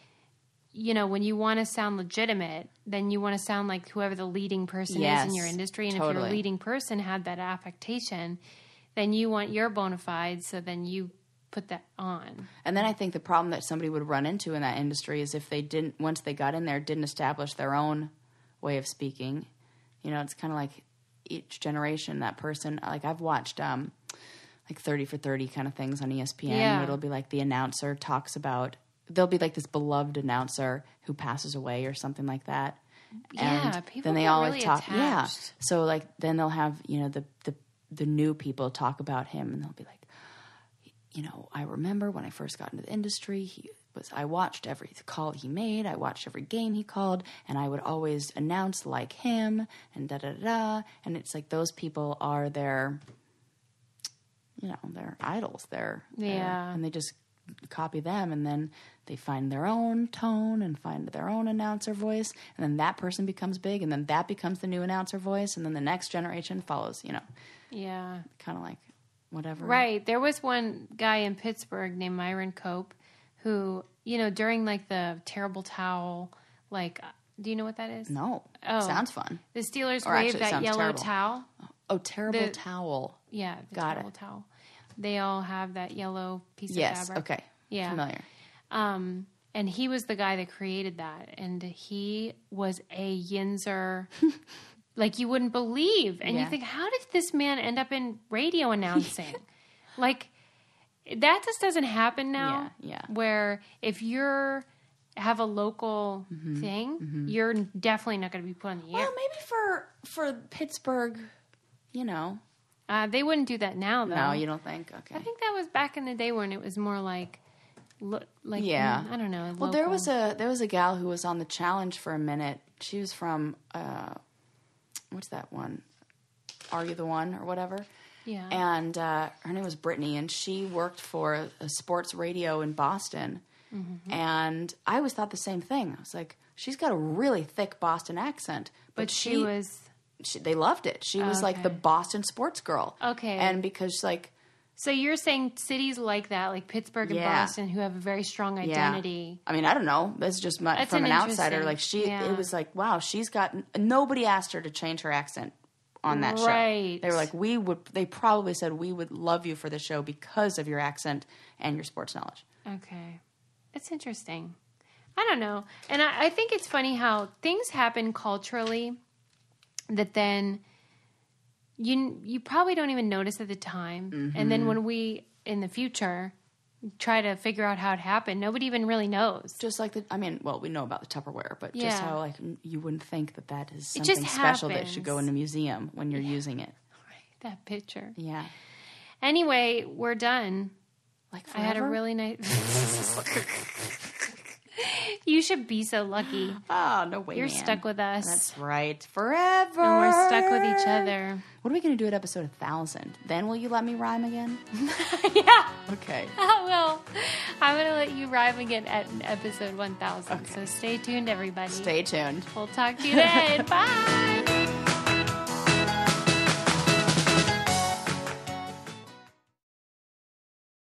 when you want to sound legitimate, then you want to sound like whoever the leading person is in your industry. And if your leading person had that affectation, then you want your bona fides, so then you put that on. And then I think the problem that somebody would run into in that industry is if they didn't, once they got in there, didn't establish their own way of speaking. It's kind of like each generation, that person, like I've watched like 30 for 30 kind of things on ESPN. Yeah. It'll be like the announcer talks about, there'll be like this beloved announcer who passes away or something like that. Yeah, And people then they get all really talk. attached. Yeah. So like then they'll have, the new people talk about him and they'll be like, I remember when I first got into the industry, I watched every call he made, I watched every game he called, and I would always announce like him, and da-da-da-da. And it's like those people are their idols. And they just copy them, and then they find their own tone and find their own announcer voice, and then that person becomes big, and then that becomes the new announcer voice, and then the next generation follows, Yeah. kind of like whatever. Right. There was one guy in Pittsburgh named Myron Cope who, during like the terrible towel, like, do you know what that is? No. Oh. Sounds fun. The Steelers Or waved actually, it that sounds yellow terrible. towel. Oh, terrible towel. Yeah, the Got terrible it. towel. They all have that yellow piece of Yes. fabric. Okay. Yeah. Familiar. And he was the guy that created that. And he was a yinzer like you wouldn't believe. And you think, how did this man end up in radio announcing? Like, that just doesn't happen now. Yeah. Where if have a local thing, you're definitely not going to be put on the air. Well, maybe for Pittsburgh, They wouldn't do that now, though. No, you don't think? Okay. I think that was back in the day when it was more like yeah. I don't know. Well, there was a gal who was on the challenge for a minute. She was from what's that one? Are You the One or whatever? Yeah. And her name was Brittany, and she worked for a sports radio in Boston. Mm-hmm. And I always thought the same thing. I was like, she's got a really thick Boston accent, but she was. They loved it. She was like the Boston sports girl. Okay. And because like. So you're saying cities like that, like Pittsburgh and Boston, who have a very strong identity. Yeah. I mean, I don't know. That's just from an outsider. Like it was like, wow, she's got. Nobody asked her to change her accent on that show. Right. They were like, they probably said, we would love you for the show because of your accent and your sports knowledge. Okay. It's interesting. I don't know. And I think it's funny how things happen culturally that then you probably don't even notice at the time. Mm-hmm. And then when we, in the future, try to figure out how it happened, nobody even really knows. Just like we know about the Tupperware, but just how like you wouldn't think that is something just special happens. that should go in a museum when you're using it. Right, that picture. Yeah. Anyway, we're done. Like forever? I had a really nice... You should be so lucky. Oh, no way, You're stuck with us. That's right. Forever. And we're stuck with each other. What are we going to do at episode 1000? Then will you let me rhyme again? Yeah. Okay. I will. I'm going to let you rhyme again at episode 1000. Okay. So stay tuned, everybody. Stay tuned. We'll talk to you then. Bye.